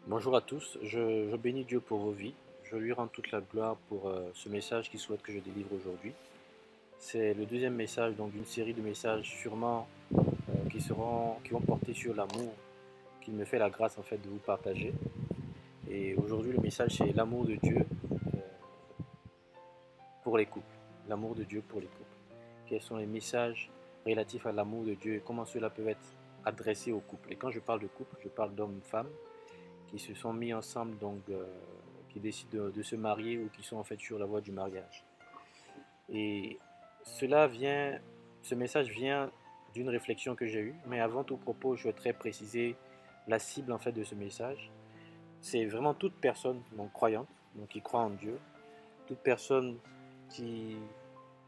Bonjour à tous, je bénis Dieu pour vos vies. Je lui rends toute la gloire pour ce message qu'il souhaite que je délivre aujourd'hui. C'est le deuxième message donc d'une série de messages sûrement qui vont porter sur l'amour qu'il me fait la grâce en fait de vous partager. Et aujourd'hui le message c'est l'amour de Dieu pour les couples. L'amour de Dieu pour les couples. Quels sont les messages relatifs à l'amour de Dieu et comment cela peut être adressé aux couples. Et quand je parle de couple, je parle d'hommes-femmes qui se sont mis ensemble, qui décident de se marier ou qui sont en fait sur la voie du mariage. Et cela vient, ce message vient d'une réflexion que j'ai eue, mais avant tout propos, je souhaiterais préciser la cible en fait de ce message. C'est vraiment toute personne donc croyante, donc qui croit en Dieu, toute personne qui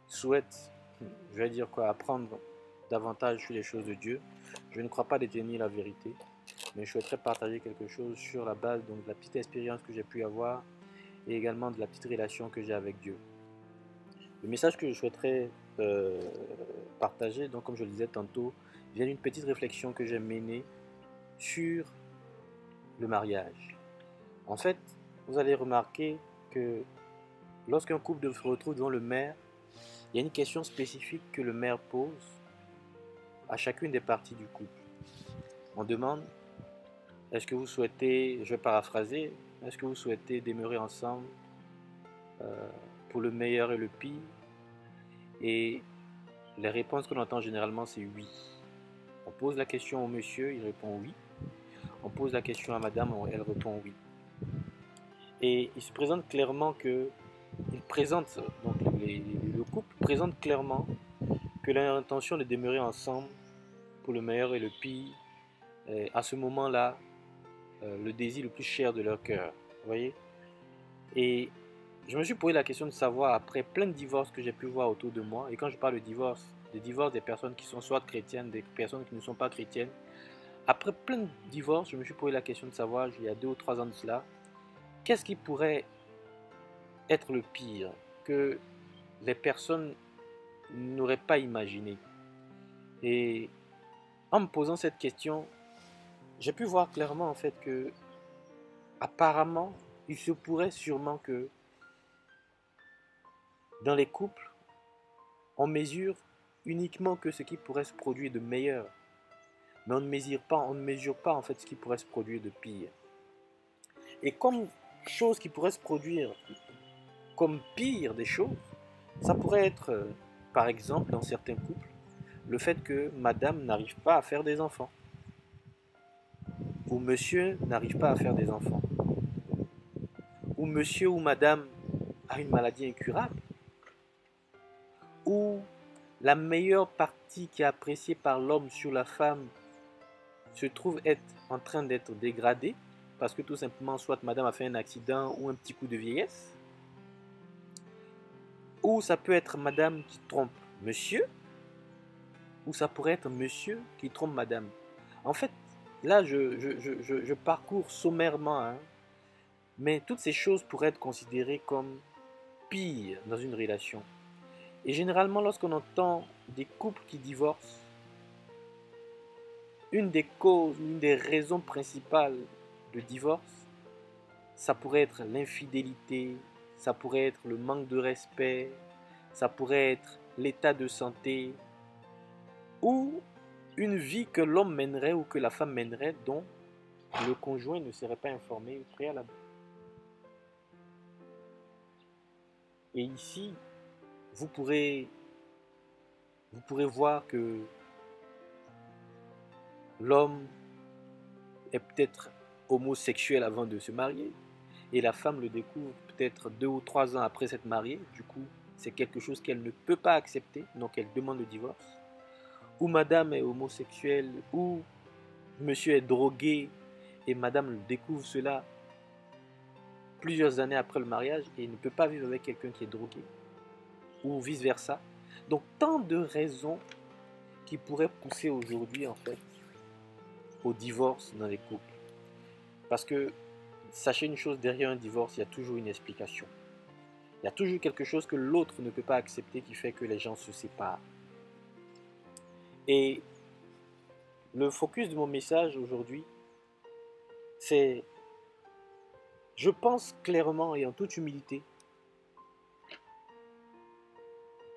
souhaite, je vais dire quoi, apprendre davantage sur les choses de Dieu. Je ne crois pas détenir la vérité, mais je souhaiterais partager quelque chose sur la base donc, de la petite expérience que j'ai pu avoir et également de la petite relation que j'ai avec Dieu. Le message que je souhaiterais partager, donc comme je le disais tantôt, vient d'une petite réflexion que j'ai menée sur le mariage. En fait, vous allez remarquer que lorsqu'un couple se retrouve devant le maire, il y a une question spécifique que le maire pose à chacune des parties du couple. On demande, est-ce que vous souhaitez, je vais paraphraser, est-ce que vous souhaitez demeurer ensemble pour le meilleur et le pire? Et les réponses qu'on entend généralement, c'est oui. On pose la question au monsieur, il répond oui. On pose la question à madame, elle répond oui. Et il se présente clairement que, il présente, donc le couple présente clairement que l'intention de demeurer ensemble pour le meilleur et le pire, à ce moment-là, le désir le plus cher de leur cœur. Vous voyez? Et je me suis posé la question de savoir, après plein de divorces que j'ai pu voir autour de moi, et quand je parle de divorce des personnes qui sont soit chrétiennes, des personnes qui ne sont pas chrétiennes, après plein de divorces, je me suis posé la question de savoir, il y a 2 ou 3 ans de cela, qu'est-ce qui pourrait être le pire que les personnes n'auraient pas imaginé. Et en me posant cette question, j'ai pu voir clairement en fait que apparemment, il se pourrait sûrement que dans les couples, on mesure uniquement que ce qui pourrait se produire de meilleur, mais on ne mesure pas en fait ce qui pourrait se produire de pire. Et comme chose qui pourrait se produire comme pire des choses, ça pourrait être, par exemple, dans certains couples, le fait que madame n'arrive pas à faire des enfants, ou monsieur n'arrive pas à faire des enfants, ou monsieur ou madame a une maladie incurable, ou la meilleure partie qui est appréciée par l'homme sur la femme se trouve être en train d'être dégradée, parce que tout simplement, soit madame a fait un accident ou un petit coup de vieillesse, ou ça peut être madame qui trompe monsieur, ou ça pourrait être monsieur qui trompe madame. En fait, là, je parcours sommairement, hein, mais toutes ces choses pourraient être considérées comme pires dans une relation. Et généralement, lorsqu'on entend des couples qui divorcent, une des causes, une des raisons principales de divorce, ça pourrait être l'infidélité, ça pourrait être le manque de respect, ça pourrait être l'état de santé, ou une vie que l'homme mènerait ou que la femme mènerait dont le conjoint ne serait pas informé au préalable. Et ici, vous pourrez voir que l'homme est peut-être homosexuel avant de se marier et la femme le découvre peut-être 2 ou 3 ans après s'être mariée. Du coup, c'est quelque chose qu'elle ne peut pas accepter, donc elle demande le divorce. Ou madame est homosexuelle, ou monsieur est drogué et madame découvre cela plusieurs années après le mariage et ne peut pas vivre avec quelqu'un qui est drogué, ou vice versa. Donc tant de raisons qui pourraient pousser aujourd'hui en fait au divorce dans les couples. Parce que sachez une chose, derrière un divorce, il y a toujours une explication. Il y a toujours quelque chose que l'autre ne peut pas accepter qui fait que les gens se séparent. Et le focus de mon message aujourd'hui, c'est Je pense clairement et en toute humilité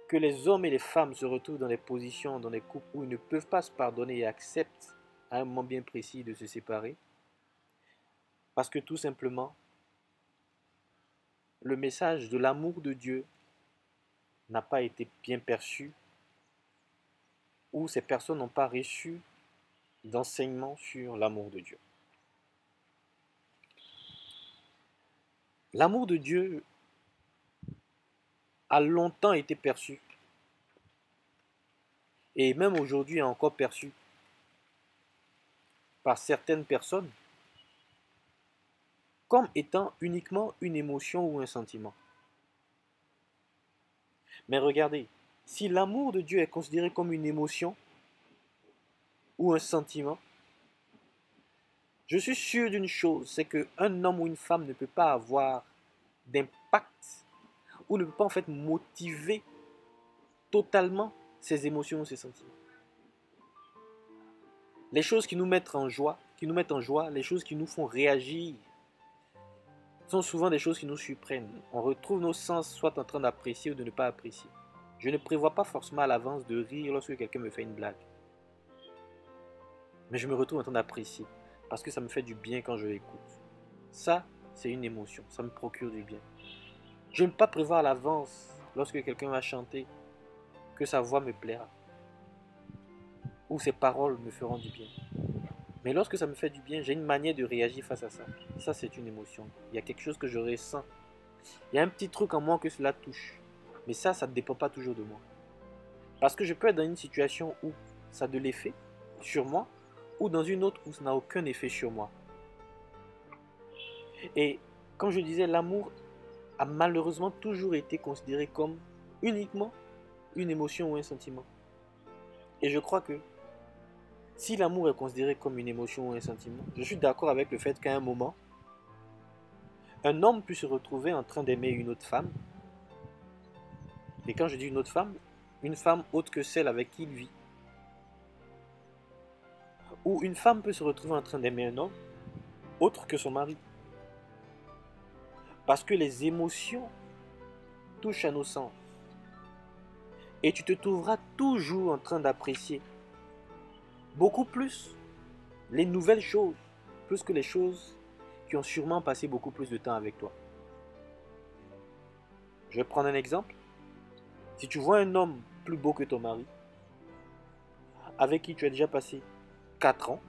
que les hommes et les femmes se retrouvent dans des positions, dans des couples où ils ne peuvent pas se pardonner et acceptent à un moment bien précis de se séparer, parce que tout simplement, le message de l'amour de Dieu n'a pas été bien perçu, ou ces personnes n'ont pas reçu d'enseignement sur l'amour de Dieu. L'amour de Dieu a longtemps été perçu, et même aujourd'hui est encore perçu par certaines personnes comme étant uniquement une émotion ou un sentiment. Mais regardez, si l'amour de Dieu est considéré comme une émotion ou un sentiment, je suis sûr d'une chose, c'est qu'un homme ou une femme ne peut pas avoir d'impact ou ne peut pas en fait motiver totalement ses émotions ou ses sentiments. Les choses qui nous mettent en joie, les choses qui nous font réagir, sont souvent des choses qui nous surprennent. On retrouve nos sens soit en train d'apprécier ou de ne pas apprécier. Je ne prévois pas forcément à l'avance de rire lorsque quelqu'un me fait une blague. Mais je me retrouve en train d'apprécier parce que ça me fait du bien quand je l'écoute. Ça, c'est une émotion, ça me procure du bien. Je ne peux pas prévoir à l'avance lorsque quelqu'un va chanter que sa voix me plaira ou ses paroles me feront du bien. Mais lorsque ça me fait du bien, j'ai une manière de réagir face à ça. Ça, c'est une émotion. Il y a quelque chose que je ressens. Il y a un petit truc en moi que cela touche. Mais ça ne dépend pas toujours de moi. Parce que je peux être dans une situation où ça a de l'effet sur moi, ou dans une autre où ça n'a aucun effet sur moi. Et comme je disais, l'amour a malheureusement toujours été considéré comme uniquement une émotion ou un sentiment. Et je crois que si l'amour est considéré comme une émotion ou un sentiment, je suis d'accord avec le fait qu'à un moment, un homme peut se retrouver en train d'aimer une autre femme. Et quand je dis une femme autre que celle avec qui il vit. Ou une femme peut se retrouver en train d'aimer un homme autre que son mari. Parce que les émotions touchent à nos sens. Et tu te trouveras toujours en train d'apprécier beaucoup plus les nouvelles choses, plus que les choses qui ont sûrement passé beaucoup plus de temps avec toi. Je vais prendre un exemple. Si tu vois un homme plus beau que ton mari, avec qui tu as déjà passé 4 ans,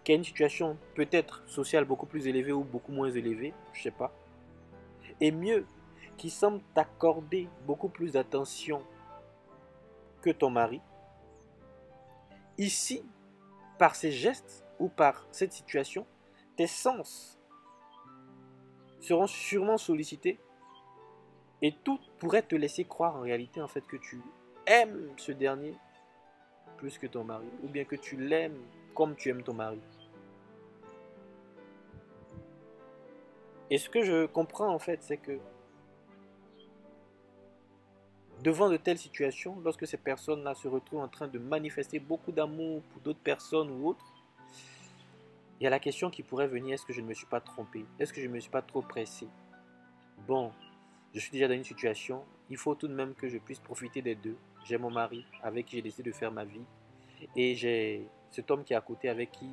qui a une situation peut-être sociale beaucoup plus élevée ou beaucoup moins élevée, je ne sais pas, et mieux, qui semble t'accorder beaucoup plus d'attention que ton mari, ici, par ces gestes ou par cette situation, tes sens seront sûrement sollicités et tout pourrait te laisser croire en réalité en fait que tu aimes ce dernier plus que ton mari, ou bien que tu l'aimes comme tu aimes ton mari. Et ce que je comprends en fait, c'est que devant de telles situations, lorsque ces personnes-là se retrouvent en train de manifester beaucoup d'amour pour d'autres personnes ou autres, il y a la question qui pourrait venir, est-ce que je ne me suis pas trompé? Est-ce que je ne me suis pas trop pressé? Bon, je suis déjà dans une situation, il faut tout de même que je puisse profiter des deux. J'ai mon mari avec qui j'ai décidé de faire ma vie. Et j'ai cet homme qui est à côté avec qui,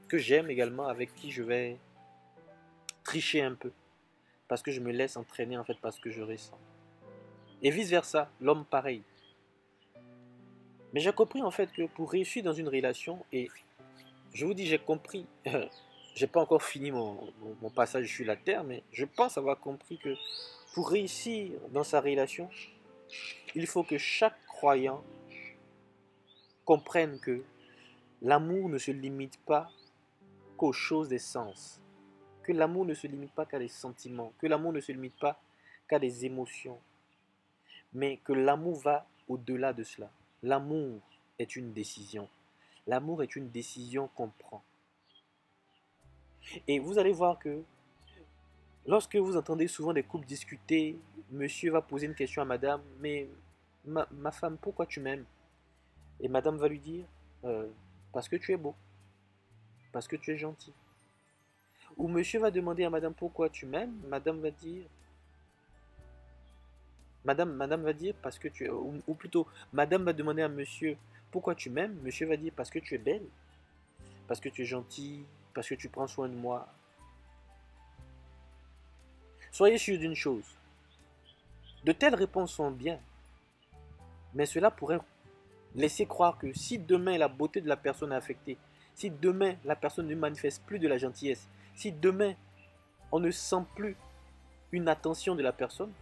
que j'aime également, avec qui je vais tricher un peu. Parce que je me laisse entraîner en fait parce que je ressens. Et vice versa, l'homme pareil. Mais j'ai compris en fait que pour réussir dans une relation, et je vous dis j'ai compris, j'ai pas encore fini mon passage sur la terre, mais je pense avoir compris que pour réussir dans sa relation, il faut que chaque croyant comprenne que l'amour ne se limite pas qu'aux choses des sens, que l'amour ne se limite pas qu'à des sentiments, que l'amour ne se limite pas qu'à des émotions, mais que l'amour va au-delà de cela. L'amour est une décision. L'amour est une décision qu'on prend. Et vous allez voir que lorsque vous entendez souvent des couples discuter, monsieur va poser une question à madame, mais ma femme, pourquoi tu m'aimes? Et madame va lui dire, parce que tu es beau, parce que tu es gentil. Ou monsieur va demander à madame pourquoi tu m'aimes, madame va dire parce que tu es, ou plutôt, madame va demander à monsieur pourquoi tu m'aimes, monsieur va dire parce que tu es belle, parce que tu es gentil, parce que tu prends soin de moi. Soyez sûr d'une chose, de telles réponses sont bien, mais cela pourrait laisser croire que si demain la beauté de la personne est affectée, si demain la personne ne manifeste plus de la gentillesse, si demain on ne sent plus une attention de la personne,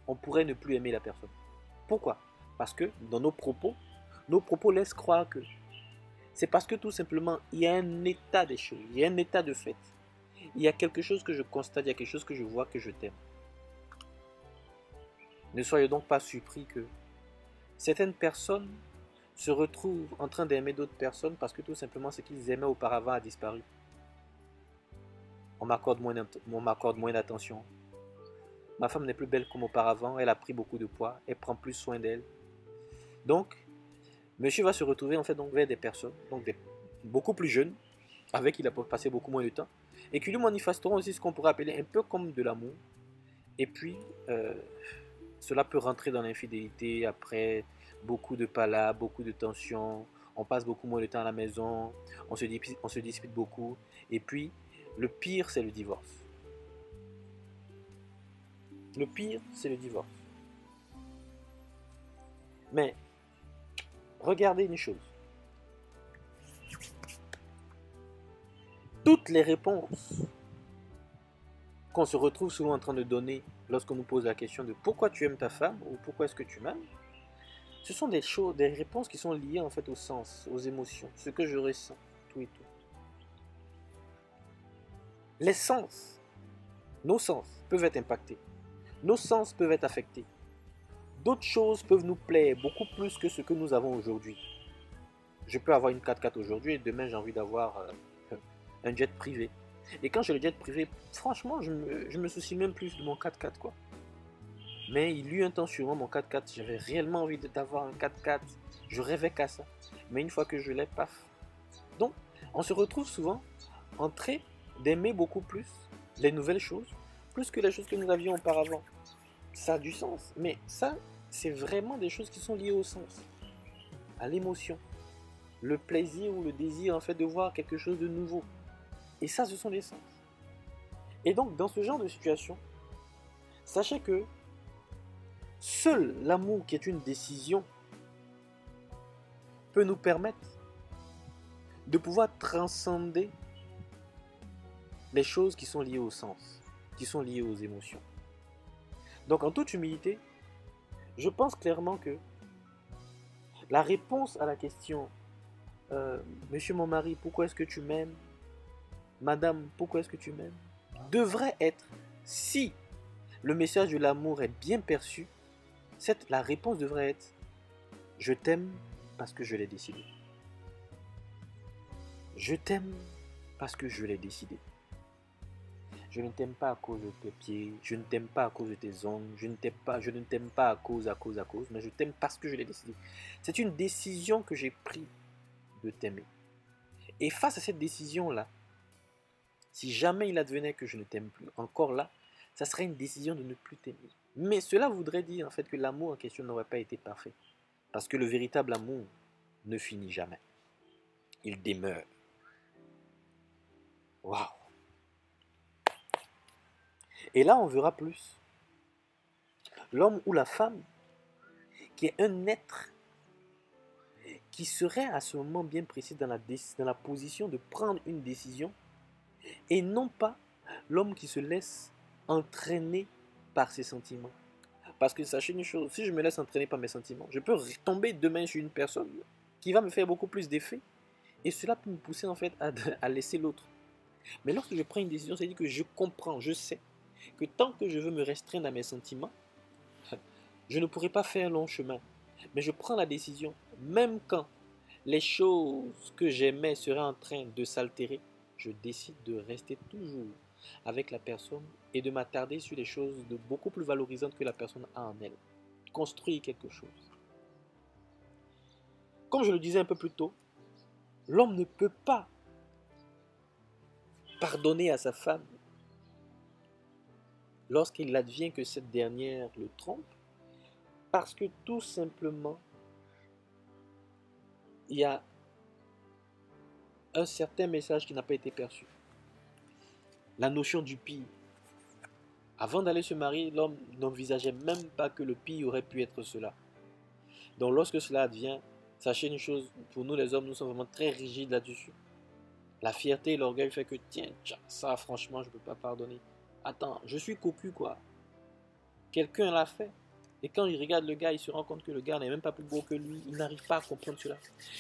on pourrait ne plus aimer la personne. Pourquoi? Parce que dans nos propos laissent croire que c'est parce que tout simplement il y a un état des choses, il y a un état de fait. Il y a quelque chose que je constate, il y a quelque chose que je vois que je t'aime. Ne soyez donc pas surpris que certaines personnes se retrouvent en train d'aimer d'autres personnes parce que tout simplement ce qu'ils aimaient auparavant a disparu. On m'accorde moins d'attention. Ma femme n'est plus belle comme auparavant, elle a pris beaucoup de poids, elle prend plus soin d'elle. Donc, monsieur va se retrouver en fait donc vers des personnes, beaucoup plus jeunes, avec qui il a passé beaucoup moins de temps, et qui lui manifesteront aussi ce qu'on pourrait appeler un peu comme de l'amour. Et puis, cela peut rentrer dans l'infidélité après beaucoup de palabres, beaucoup de tensions, on passe beaucoup moins de temps à la maison, on se dispute beaucoup, et puis le pire c'est le divorce. Le pire c'est le divorce. Mais regardez une chose, toutes les réponses qu'on se retrouve souvent en train de donner lorsqu'on nous pose la question de pourquoi tu aimes ta femme ou pourquoi est-ce que tu m'aimes, ce sont des choses, des réponses qui sont liées en fait au sens, aux émotions, ce que je ressens, tout et tout. Les sens, nos sens peuvent être impactés, nos sens peuvent être affectés. D'autres choses peuvent nous plaire beaucoup plus que ce que nous avons aujourd'hui. Je peux avoir une 4x4 aujourd'hui et demain j'ai envie d'avoir un jet privé. Et quand j'ai le jet privé, franchement, je me soucie même plus de mon 4x4 quoi. Mais il y eut un temps sur mon 4x4, j'avais réellement envie d'avoir un 4x4. Je rêvais qu'à ça. Mais une fois que je l'ai, paf. Donc, on se retrouve souvent en train d'aimer beaucoup plus les nouvelles choses, plus que les choses que nous avions auparavant. Ça a du sens. Mais ça, c'est vraiment des choses qui sont liées au sens, à l'émotion, le plaisir ou le désir en fait de voir quelque chose de nouveau. Et ça, ce sont les sens. Et donc, dans ce genre de situation, sachez que seul l'amour qui est une décision peut nous permettre de pouvoir transcender les choses qui sont liées au sens, qui sont liées aux émotions. Donc en toute humilité, je pense clairement que la réponse à la question Monsieur mon mari, pourquoi est-ce que tu m'aimes? Madame, pourquoi est-ce que tu m'aimes? Devrait être, si le message de l'amour est bien perçu, la réponse devrait être je t'aime parce que je l'ai décidé. Je t'aime parce que je l'ai décidé. Je ne t'aime pas à cause de tes pieds, je ne t'aime pas à cause de tes ongles, je ne t'aime pas à cause, mais je t'aime parce que je l'ai décidé. C'est une décision que j'ai prise de t'aimer. Et face à cette décision-là, si jamais il advenait que je ne t'aime plus, encore là, ça serait une décision de ne plus t'aimer. Mais cela voudrait dire en fait que l'amour en question n'aurait pas été parfait. Parce que le véritable amour ne finit jamais. Il demeure. Waouh! Et là, on verra plus. L'homme ou la femme, qui est un être qui serait à ce moment bien précis dans la position de prendre une décision, et non pas l'homme qui se laisse entraîner par ses sentiments. Parce que sachez une chose, si je me laisse entraîner par mes sentiments, je peux tomber demain sur une personne qui va me faire beaucoup plus d'effet, et cela peut me pousser en fait à laisser l'autre. Mais lorsque je prends une décision, c'est-à-dire que je comprends, je sais que tant que je veux me restreindre à mes sentiments, je ne pourrai pas faire un long chemin. Mais je prends la décision, même quand les choses que j'aimais seraient en train de s'altérer, je décide de rester toujours avec la personne et de m'attarder sur les choses de beaucoup plus valorisantes que la personne a en elle. Construire quelque chose. Comme je le disais un peu plus tôt, l'homme ne peut pas pardonner à sa femme lorsqu'il advient que cette dernière le trompe, parce que tout simplement, il y a un certain message qui n'a pas été perçu. La notion du pire. Avant d'aller se marier, l'homme n'envisageait même pas que le pire aurait pu être cela. Donc lorsque cela advient, sachez une chose, pour nous les hommes, nous sommes vraiment très rigides là-dessus. La fierté et l'orgueil fait que, tiens, ça franchement, je ne peux pas pardonner. Attends, je suis cocu quoi. Quelqu'un l'a fait. Et quand il regarde le gars, il se rend compte que le gars n'est même pas plus beau que lui. Il n'arrive pas à comprendre cela.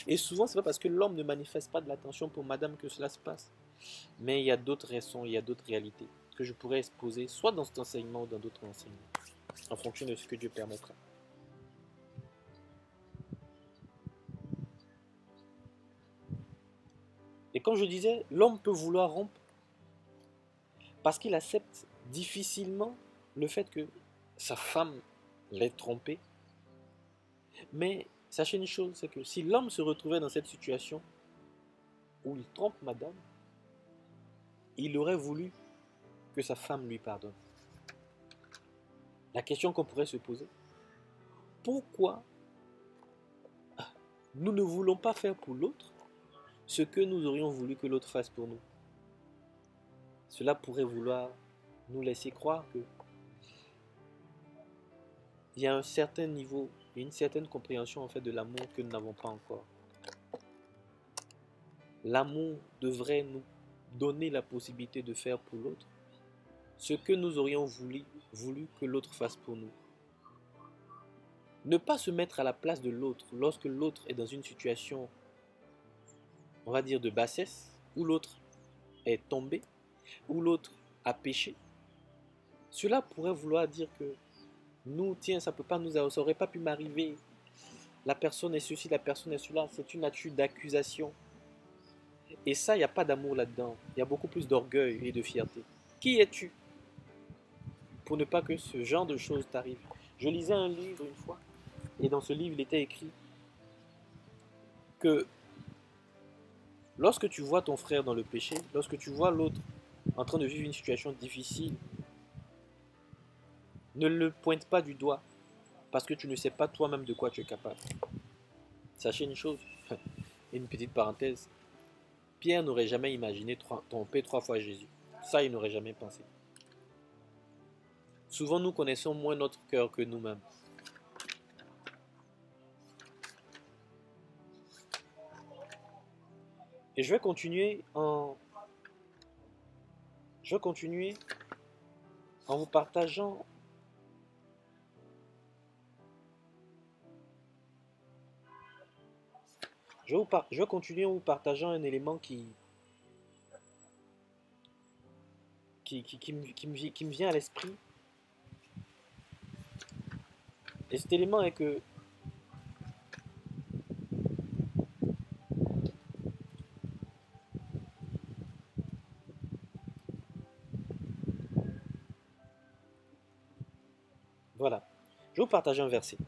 Et souvent, c'est pas parce que l'homme ne manifeste pas de l'attention pour madame que cela se passe. Mais il y a d'autres raisons, il y a d'autres réalités que je pourrais exposer, soit dans cet enseignement ou dans d'autres enseignements, en fonction de ce que Dieu permettra. Et comme je disais, l'homme peut vouloir rompre parce qu'il accepte difficilement le fait que sa femme l'ait trompé. Mais sachez une chose, c'est que si l'homme se retrouvait dans cette situation où il trompe madame, il aurait voulu que sa femme lui pardonne. La question qu'on pourrait se poser, pourquoi nous ne voulons pas faire pour l'autre ce que nous aurions voulu que l'autre fasse pour nous? Cela pourrait vouloir nous laisser croire que il y a un certain niveau et une certaine compréhension en fait de l'amour que nous n'avons pas encore. L'amour devrait nous donner la possibilité de faire pour l'autre ce que nous aurions voulu que l'autre fasse pour nous. Ne pas se mettre à la place de l'autre lorsque l'autre est dans une situation, on va dire, de bassesse, où l'autre est tombé, où l'autre a péché. Cela pourrait vouloir dire que nous, tiens, ça aurait pas pu m'arriver. La personne est ceci, la personne est cela. C'est une attitude d'accusation. Et ça, il n'y a pas d'amour là-dedans. Il y a beaucoup plus d'orgueil et de fierté. Qui es-tu pour ne pas que ce genre de choses t'arrive? Je lisais un livre une fois, et dans ce livre, il était écrit que lorsque tu vois ton frère dans le péché, lorsque tu vois l'autre en train de vivre une situation difficile, ne le pointe pas du doigt, parce que tu ne sais pas toi-même de quoi tu es capable. Sachez une chose, une petite parenthèse, Pierre n'aurait jamais imaginé tromper 3 fois Jésus. Ça, il n'aurait jamais pensé. Souvent, nous connaissons moins notre cœur que nous-mêmes. Et je vais continuer en vous partageant je vais continuer en vous partageant un élément qui me vient à l'esprit. Et cet élément est que voilà, je vais vous partager un verset.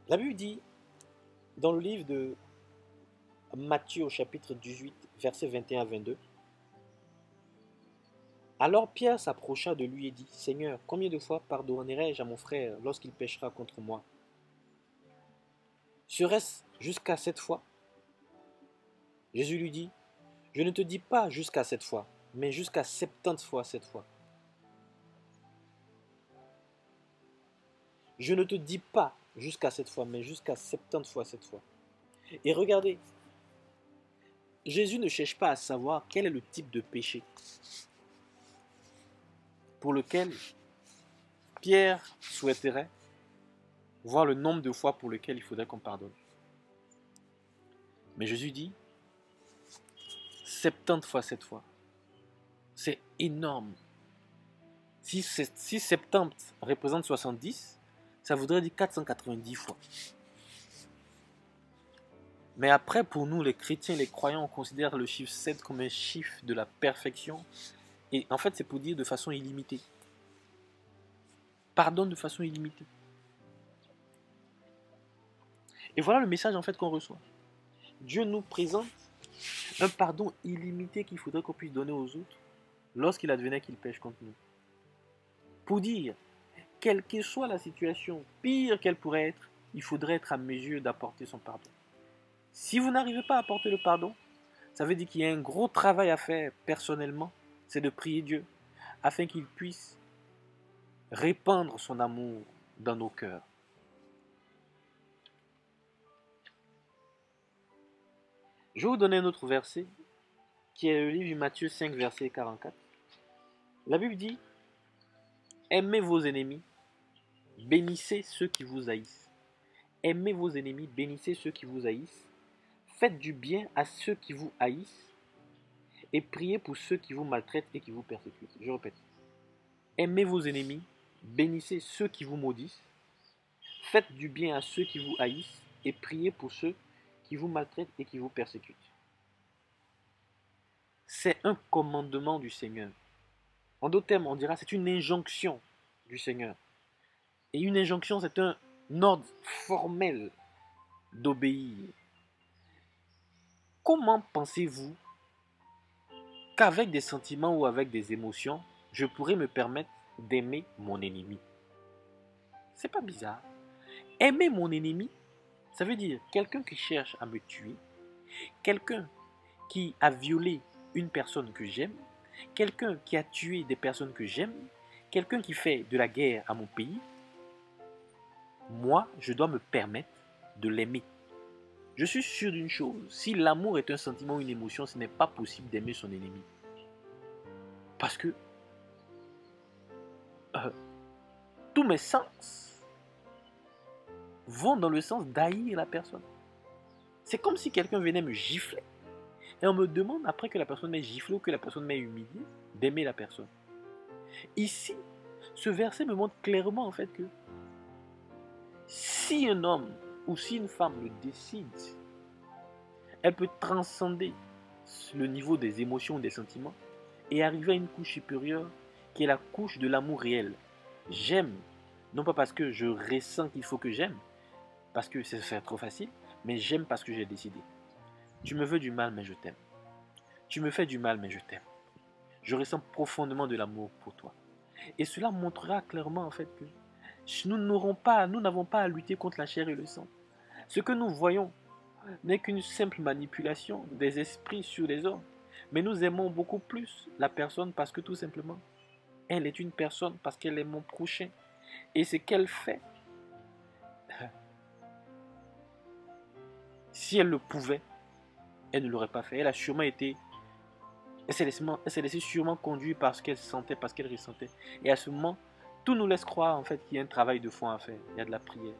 La Bible dit, dans le livre de Matthieu au chapitre 18, versets 21 à 22, alors Pierre s'approcha de lui et dit, Seigneur, combien de fois pardonnerai-je à mon frère lorsqu'il péchera contre moi? Serait-ce jusqu'à 7 fois? Jésus lui dit, je ne te dis pas jusqu'à 7 fois, mais jusqu'à 70 fois 7 fois. Je ne te dis pas jusqu'à 7 fois, mais jusqu'à 70 fois 7 fois. Et regardez, Jésus ne cherche pas à savoir quel est le type de péché pour lequel Pierre souhaiterait voir le nombre de fois pour lequel il faudrait qu'on pardonne. Mais Jésus dit 70 fois 7 fois. C'est énorme. Si 70 représente 70, ça voudrait dire 490 fois. Mais après, pour nous, les chrétiens, les croyants, on considère le chiffre 7 comme un chiffre de la perfection. Et en fait, c'est pour dire de façon illimitée. Pardonne de façon illimitée. Et voilà le message en fait qu'on reçoit. Dieu nous présente un pardon illimité qu'il faudrait qu'on puisse donner aux autres lorsqu'il advenait qu'ils pêchent contre nous. Pour dire, quelle que soit la situation, pire qu'elle pourrait être, il faudrait être à mesure d'apporter son pardon. Si vous n'arrivez pas à apporter le pardon, ça veut dire qu'il y a un gros travail à faire personnellement, c'est de prier Dieu afin qu'il puisse répandre son amour dans nos cœurs. Je vais vous donner un autre verset qui est le livre de Matthieu 5, verset 44. La Bible dit, aimez vos ennemis, bénissez ceux qui vous haïssent. Aimez vos ennemis, bénissez ceux qui vous haïssent. Faites du bien à ceux qui vous haïssent et priez pour ceux qui vous maltraitent et qui vous persécutent. Je répète. Aimez vos ennemis, bénissez ceux qui vous maudissent. Faites du bien à ceux qui vous haïssent et priez pour ceux qui vous maltraitent et qui vous persécutent. C'est un commandement du Seigneur. En d'autres termes, on dira c'est une injonction du Seigneur. Et une injonction, c'est un ordre formel d'obéir. Comment pensez-vous qu'avec des sentiments ou avec des émotions, je pourrais me permettre d'aimer mon ennemi? C'est pas bizarre. Aimer mon ennemi, ça veut dire quelqu'un qui cherche à me tuer, quelqu'un qui a violé une personne que j'aime, quelqu'un qui a tué des personnes que j'aime, quelqu'un qui fait de la guerre à mon pays. Moi, je dois me permettre de l'aimer. Je suis sûr d'une chose, si l'amour est un sentiment ou une émotion, ce n'est pas possible d'aimer son ennemi. Parce que tous mes sens vont dans le sens d'haïr la personne. C'est comme si quelqu'un venait me gifler et on me demande, après que la personne m'ait giflé ou que la personne m'ait humilié, d'aimer la personne. Ici, ce verset me montre clairement en fait que si un homme ou si une femme le décide, elle peut transcender le niveau des émotions, des sentiments et arriver à une couche supérieure qui est la couche de l'amour réel. J'aime, non pas parce que je ressens qu'il faut que j'aime, parce que c'est trop facile, mais j'aime parce que j'ai décidé. Tu me veux du mal, mais je t'aime. Tu me fais du mal, mais je t'aime. Je ressens profondément de l'amour pour toi. Et cela montrera clairement en fait que nous n'avons pas à lutter contre la chair et le sang. Ce que nous voyons n'est qu'une simple manipulation des esprits sur les hommes. Mais nous aimons beaucoup plus la personne parce que tout simplement, elle est une personne, parce qu'elle est mon prochain. Et ce qu'elle fait, si elle le pouvait, elle ne l'aurait pas fait. Elle a sûrement été, elle s'est laissée sûrement conduire par ce qu'elle sentait, parce qu'elle ressentait. Et à ce moment, tout nous laisse croire en fait qu'il y a un travail de fond à faire. Il y a de la prière.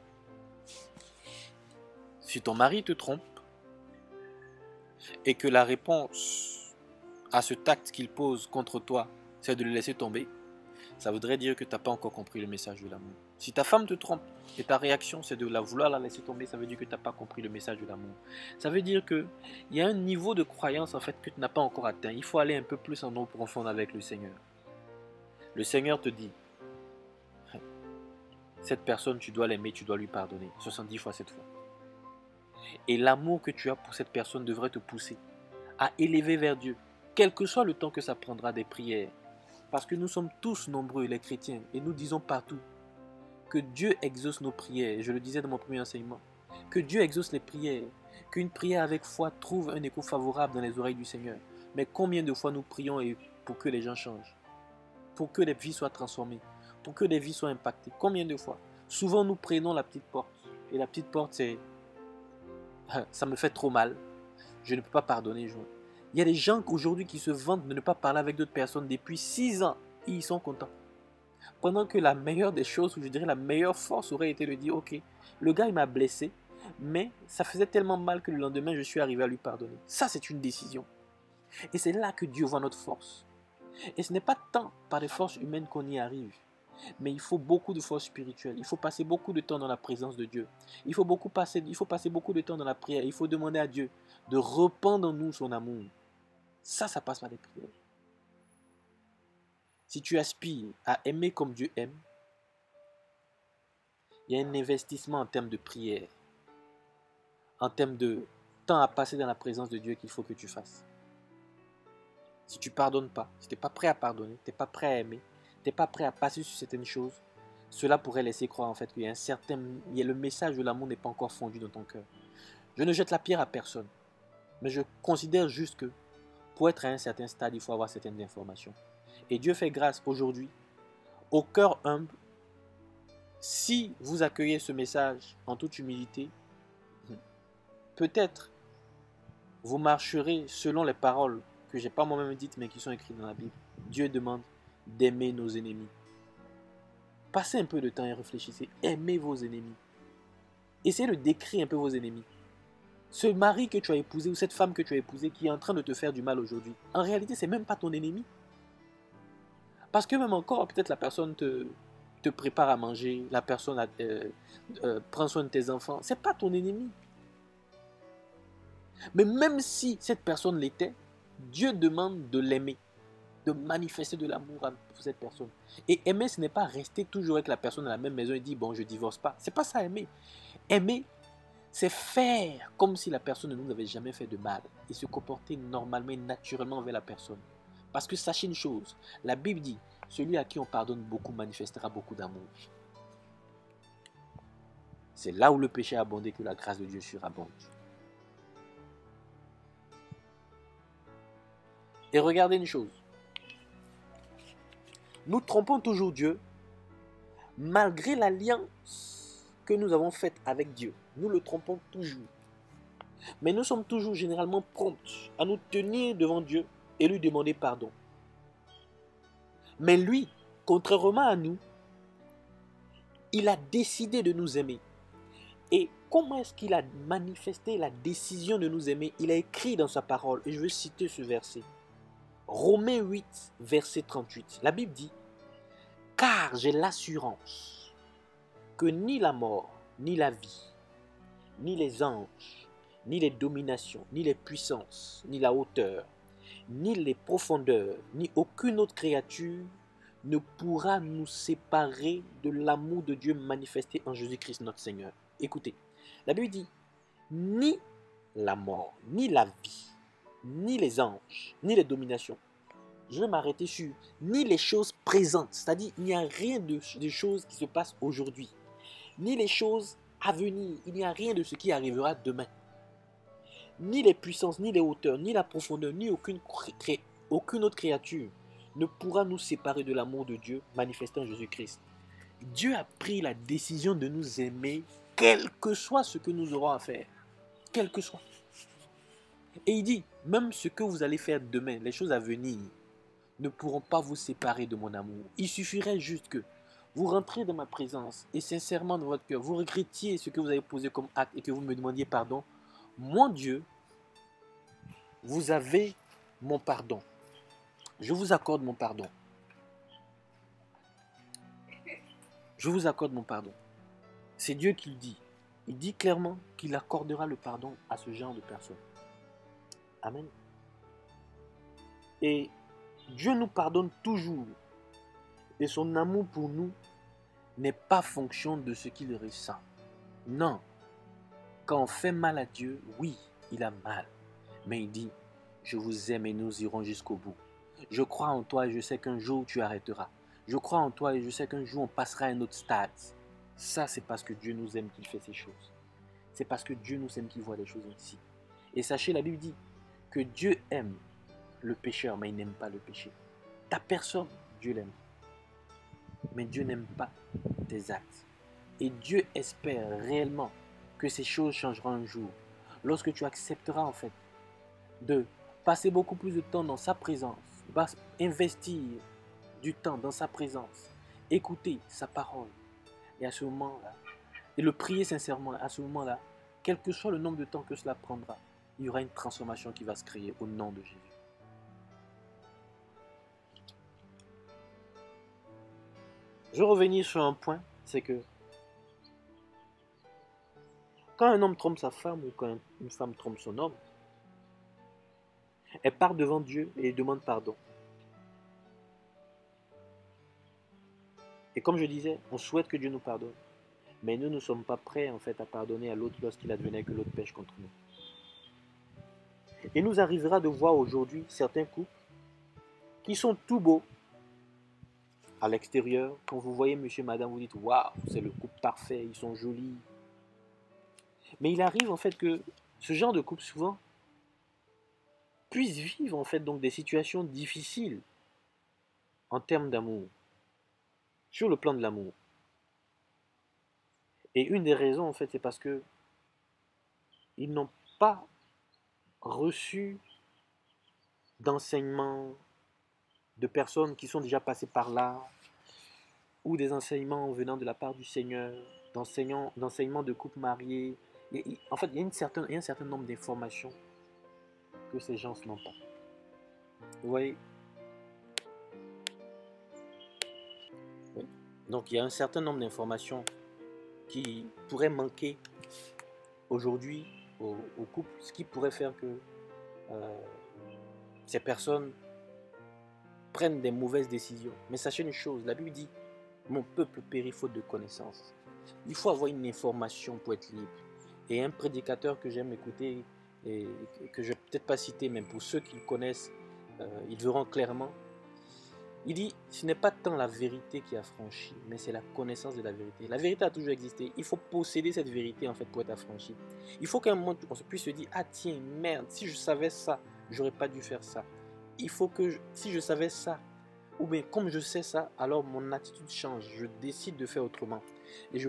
Si ton mari te trompe et que la réponse à ce acte qu'il pose contre toi, c'est de le laisser tomber, ça voudrait dire que tu n'as pas encore compris le message de l'amour. Si ta femme te trompe et ta réaction c'est de vouloir la laisser tomber, ça veut dire que tu n'as pas compris le message de l'amour. Ça veut dire qu'il y a un niveau de croyance en fait que tu n'as pas encore atteint. Il faut aller un peu plus en eau profonde avec le Seigneur. Le Seigneur te dit, cette personne tu dois l'aimer, tu dois lui pardonner 70 fois 7 fois. Et l'amour que tu as pour cette personne devrait te pousser à élever vers Dieu, quel que soit le temps que ça prendra des prières. Parce que nous sommes tous nombreux, les chrétiens, et nous disons partout que Dieu exauce nos prières. Et je le disais dans mon premier enseignement, que Dieu exauce les prières, qu'une prière avec foi trouve un écho favorable dans les oreilles du Seigneur. Mais combien de fois nous prions pour que les gens changent, pour que les vies soient transformées, pour que les vies soient impactées? Combien de fois? Souvent nous prenons la petite porte. Et la petite porte c'est ça me fait trop mal, je ne peux pas pardonner. Il y a des gens aujourd'hui qui se vantent de ne pas parler avec d'autres personnes depuis 6 ans et ils sont contents. Pendant que la meilleure des choses, ou je dirais la meilleure force aurait été de dire ok, le gars il m'a blessé, mais ça faisait tellement mal que le lendemain je suis arrivé à lui pardonner. Ça c'est une décision. Et c'est là que Dieu voit notre force. Et ce n'est pas tant par des forces humaines qu'on y arrive. Mais il faut beaucoup de force spirituelle. Il faut passer beaucoup de temps dans la présence de Dieu. Il faut passer beaucoup de temps dans la prière. Il faut demander à Dieu de répandre en nous son amour. Ça passe par les prières. Si tu aspires à aimer comme Dieu aime, il y a un investissement en termes de prière. en termes de temps à passer dans la présence de Dieu qu'il faut que tu fasses. Si tu ne pardonnes pas, si tu n'es pas prêt à pardonner, tu n'es pas prêt à aimer, tu n'es pas prêt à passer sur certaines choses, cela pourrait laisser croire en fait qu'il y a le message de l'amour n'est pas encore fondu dans ton cœur. Je ne jette la pierre à personne, mais je considère juste que pour être à un certain stade, il faut avoir certaines informations. Et Dieu fait grâce aujourd'hui, au cœur humble, si vous accueillez ce message en toute humilité, peut-être vous marcherez selon les paroles que je n'ai pas moi-même dites, mais qui sont écrites dans la Bible. Dieu demande d'aimer nos ennemis. Passez un peu de temps et réfléchissez. Aimez vos ennemis. Essayez de décrire un peu vos ennemis. Ce mari que tu as épousé ou cette femme que tu as épousée qui est en train de te faire du mal aujourd'hui, en réalité, ce n'est même pas ton ennemi. Parce que même encore, peut-être la personne te prépare à manger, la personne prend soin de tes enfants. Ce n'est pas ton ennemi. Mais même si cette personne l'était, Dieu demande de l'aimer, de manifester de l'amour pour cette personne. Et aimer, ce n'est pas rester toujours avec la personne à la même maison et dire, bon, je ne divorce pas. Ce n'est pas ça, aimer. Aimer, c'est faire comme si la personne ne nous avait jamais fait de mal et se comporter normalement et naturellement envers la personne. Parce que sachez une chose, la Bible dit, celui à qui on pardonne beaucoup manifestera beaucoup d'amour. C'est là où le péché a abondé que la grâce de Dieu surabonde. Et regardez une chose. Nous trompons toujours Dieu malgré l'alliance que nous avons faite avec Dieu. Nous le trompons toujours. Mais nous sommes toujours généralement prompts à nous tenir devant Dieu et lui demander pardon. Mais lui, contrairement à nous, il a décidé de nous aimer. Et comment est-ce qu'il a manifesté la décision de nous aimer? Il a écrit dans sa parole, et je veux citer ce verset. Romains 8, verset 38. La Bible dit, « Car j'ai l'assurance que ni la mort, ni la vie, ni les anges, ni les dominations, ni les puissances, ni la hauteur, ni les profondeurs, ni aucune autre créature ne pourra nous séparer de l'amour de Dieu manifesté en Jésus-Christ notre Seigneur. » Écoutez, la Bible dit, ni la mort, ni la vie, ni les anges, ni les dominations. Je vais m'arrêter sur ni les choses présentes, c'est-à-dire il n'y a rien de choses qui se passent aujourd'hui, ni les choses à venir, il n'y a rien de ce qui arrivera demain. Ni les puissances, ni les hauteurs, ni la profondeur, ni aucune autre créature ne pourra nous séparer de l'amour de Dieu manifesté en Jésus-Christ. Dieu a pris la décision de nous aimer, quel que soit ce que nous aurons à faire. Quel que soit. Et il dit, même ce que vous allez faire demain, les choses à venir, ne pourront pas vous séparer de mon amour. Il suffirait juste que vous rentriez dans ma présence et sincèrement dans votre cœur, vous regrettiez ce que vous avez posé comme acte et que vous me demandiez pardon. Mon Dieu, vous avez mon pardon. Je vous accorde mon pardon. Je vous accorde mon pardon. C'est Dieu qui le dit. Il dit clairement qu'il accordera le pardon à ce genre de personnes. Amen. Et Dieu nous pardonne toujours. Et son amour pour nous n'est pas fonction de ce qu'il ressent. Non. Quand on fait mal à Dieu, oui, il a mal. Mais il dit, je vous aime et nous irons jusqu'au bout. Je crois en toi et je sais qu'un jour tu arrêteras. Je crois en toi et je sais qu'un jour on passera à un autre stade. Ça, c'est parce que Dieu nous aime qu'il fait ces choses. C'est parce que Dieu nous aime qu'il voit les choses ainsi. Et sachez, la Bible dit que Dieu aime le pécheur, mais il n'aime pas le péché. Ta personne, Dieu l'aime. Mais Dieu n'aime pas tes actes. Et Dieu espère réellement que ces choses changeront un jour. Lorsque tu accepteras en fait de passer beaucoup plus de temps dans sa présence, investir du temps dans sa présence, écouter sa parole. Et à ce moment-là, et le prier sincèrement, à ce moment-là, quel que soit le nombre de temps que cela prendra, il y aura une transformation qui va se créer au nom de Jésus. Je vais revenir sur un point, c'est que quand un homme trompe sa femme ou quand une femme trompe son homme, elle part devant Dieu et demande pardon. Et comme je disais, on souhaite que Dieu nous pardonne. Mais nous ne sommes pas prêts en fait à pardonner à l'autre lorsqu'il advenait que l'autre pêche contre nous. Et nous arrivera de voir aujourd'hui certains couples qui sont tout beaux à l'extérieur. Quand vous voyez monsieur, madame, vous dites waouh, c'est le couple parfait, ils sont jolis. Mais il arrive en fait que ce genre de couple souvent puisse vivre en fait donc des situations difficiles en termes d'amour, sur le plan de l'amour. Et une des raisons en fait c'est parce que ils n'ont pas reçu d'enseignements de personnes qui sont déjà passées par là, ou des enseignements venant de la part du Seigneur, d'enseignements de couples mariés. En fait, il y a un certain nombre d'informations que ces gens n'ont pas. Vous voyez? Oui. Donc il y a un certain nombre d'informations qui pourraient manquer aujourd'hui au couple, ce qui pourrait faire que ces personnes prennent des mauvaises décisions. Mais sachez une chose, la Bible dit mon peuple périt faute de connaissance. Il faut avoir une information pour être libre. Et un prédicateur que j'aime écouter, et que je ne vais peut-être pas citer, mais pour ceux qui le connaissent, ils verront clairement. Il dit, ce n'est pas tant la vérité qui affranchit, mais c'est la connaissance de la vérité. La vérité a toujours existé. Il faut posséder cette vérité en fait pour être affranchi. Il faut qu'à un moment on puisse se dire, ah tiens, merde, si je savais ça, j'aurais pas dû faire ça. Il faut que, si je savais ça, ou bien comme je sais ça, alors mon attitude change. Je décide de faire autrement. Et je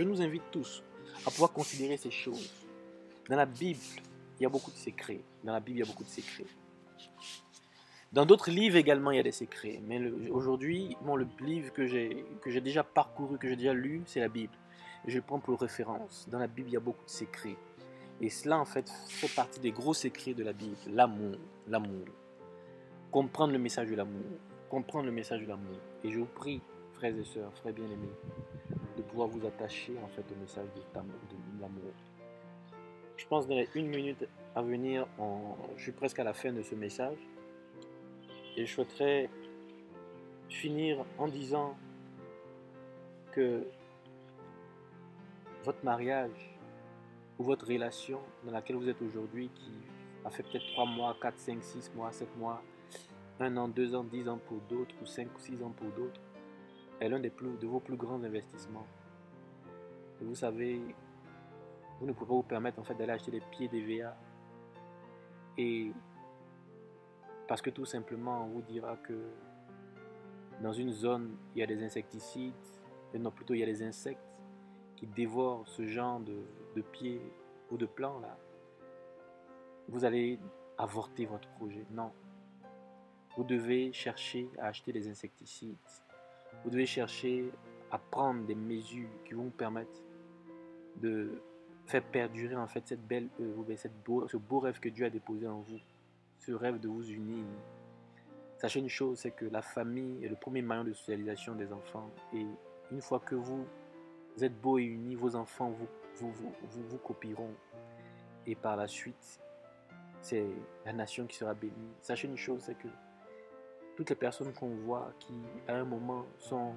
nous invite tous à pouvoir considérer ces choses. Dans la Bible, il y a beaucoup de secrets. Dans la Bible, il y a beaucoup de secrets. Dans d'autres livres également, il y a des secrets. Mais aujourd'hui, le livre que j'ai déjà parcouru, que j'ai déjà lu, c'est la Bible. Et je le prends pour référence. Dans la Bible, il y a beaucoup de secrets. Et cela, en fait partie des gros secrets de la Bible. L'amour. L'amour. Comprendre le message de l'amour. Comprendre le message de l'amour. Et je vous prie, frères et sœurs, frères bien-aimés, de pouvoir vous attacher en fait au message de l'amour. Je pense dans les 1 minute à venir, je suis presque à la fin de ce message. Et je souhaiterais finir en disant que votre mariage ou votre relation dans laquelle vous êtes aujourd'hui, qui a fait peut-être 3 mois, 4, 5, 6 mois, 7 mois, 1 an, 2 ans, 10 ans pour d'autres, ou 5 ou 6 ans pour d'autres, est l'un de vos plus grands investissements. Et vous savez, vous ne pouvez pas vous permettre en fait d'aller acheter des pieds d'EVA, et parce que tout simplement on vous dira que dans une zone il y a des insecticides, non plutôt il y a des insectes qui dévorent ce genre de pieds ou de plants là, vous allez avorter votre projet. Non. Vous devez chercher à acheter des insecticides. Vous devez chercher à prendre des mesures qui vont vous permettre de faire perdurer en fait cette belle œuvre, ce beau rêve que Dieu a déposé en vous, ce rêve de vous unir. Sachez une chose, c'est que la famille est le premier moyen de socialisation des enfants. Et une fois que vous êtes beaux et unis, vos enfants vous copieront. Et par la suite, c'est la nation qui sera bénie. Sachez une chose, c'est que toutes les personnes qu'on voit qui, à un moment, sont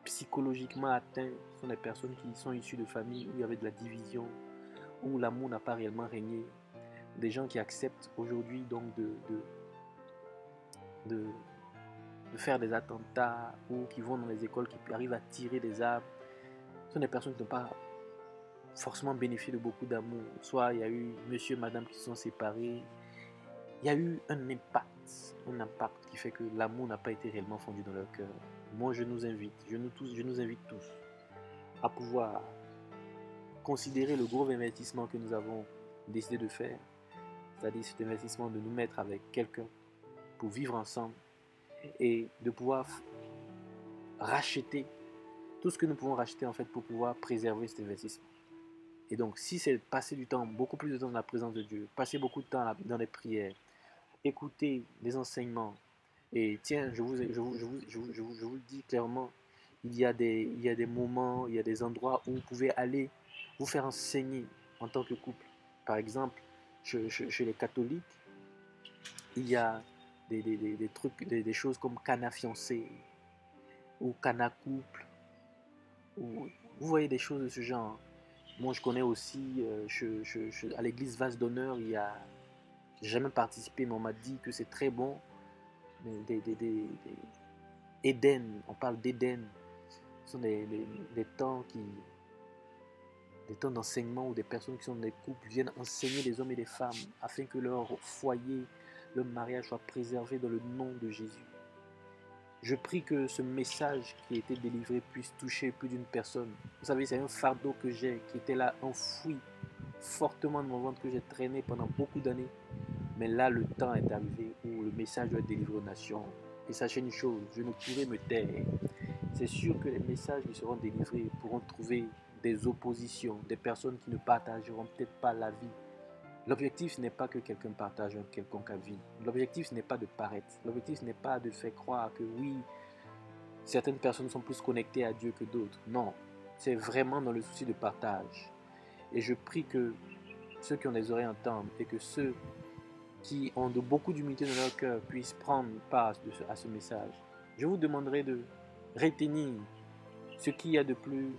psychologiquement atteintes, sont des personnes qui sont issues de familles où il y avait de la division, où l'amour n'a pas réellement régné. Des gens qui acceptent aujourd'hui donc de faire des attentats, ou qui vont dans les écoles, qui arrivent à tirer des armes. Ce sont des personnes qui n'ont pas forcément bénéficié de beaucoup d'amour. Soit il y a eu monsieur, madame qui se sont séparés. Il y a eu un impact qui fait que l'amour n'a pas été réellement fondu dans leur cœur. Moi, je nous invite tous à pouvoir considérer le gros investissement que nous avons décidé de faire, c'est-à-dire cet investissement de nous mettre avec quelqu'un pour vivre ensemble et de pouvoir racheter tout ce que nous pouvons racheter en fait pour pouvoir préserver cet investissement. Et donc, si c'est passer du temps, beaucoup plus de temps dans la présence de Dieu, passer beaucoup de temps dans les prières, écouter les enseignements, et tiens, je vous le dis clairement, il y a des moments, il y a des endroits où vous pouvez aller vous faire enseigner en tant que couple. Par exemple, chez les catholiques, il y a des trucs, des choses comme Cana fiancé ou Cana couple. Vous voyez des choses de ce genre. Moi, je connais aussi, à l'église Vase d'Honneur, j'ai jamais participé, mais on m'a dit que c'est très bon. Mais Éden, on parle d'Éden. Ce sont des temps d'enseignement où des personnes qui sont dans des couples viennent enseigner les hommes et les femmes afin que leur foyer, leur mariage soit préservé dans le nom de Jésus. Je prie que ce message qui a été délivré puisse toucher plus d'une personne. Vous savez, c'est un fardeau que j'ai qui était là enfoui fortement dans mon ventre, que j'ai traîné pendant beaucoup d'années. Mais là, le temps est arrivé où le message doit être délivré aux nations. Et sachez une chose, je ne pourrai me taire. C'est sûr que les messages qui seront délivrés pourront trouver des oppositions, des personnes qui ne partageront peut-être pas la vie. L'objectif n'est pas que quelqu'un partage un quelconque avis. L'objectif ce n'est pas de paraître. L'objectif ce n'est pas de faire croire que oui, certaines personnes sont plus connectées à Dieu que d'autres. Non, c'est vraiment dans le souci de partage. Et je prie que ceux qui ont des oreilles entendent et que ceux qui ont de beaucoup d'humilité dans leur cœur puissent prendre part à ce message. Je vous demanderai de retenir ce qu'il y a de plus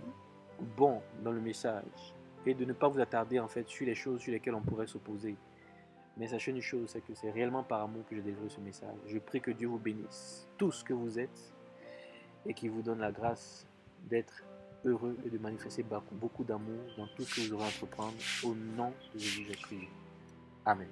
bon dans le message et de ne pas vous attarder en fait sur les choses sur lesquelles on pourrait s'opposer. Mais sachez une chose, c'est que c'est réellement par amour que je délivre ce message. Je prie que Dieu vous bénisse, tout ce que vous êtes, et qu'il vous donne la grâce d'être heureux et de manifester beaucoup d'amour dans tout ce que vous aurez à entreprendre au nom de Jésus-Christ. Amen.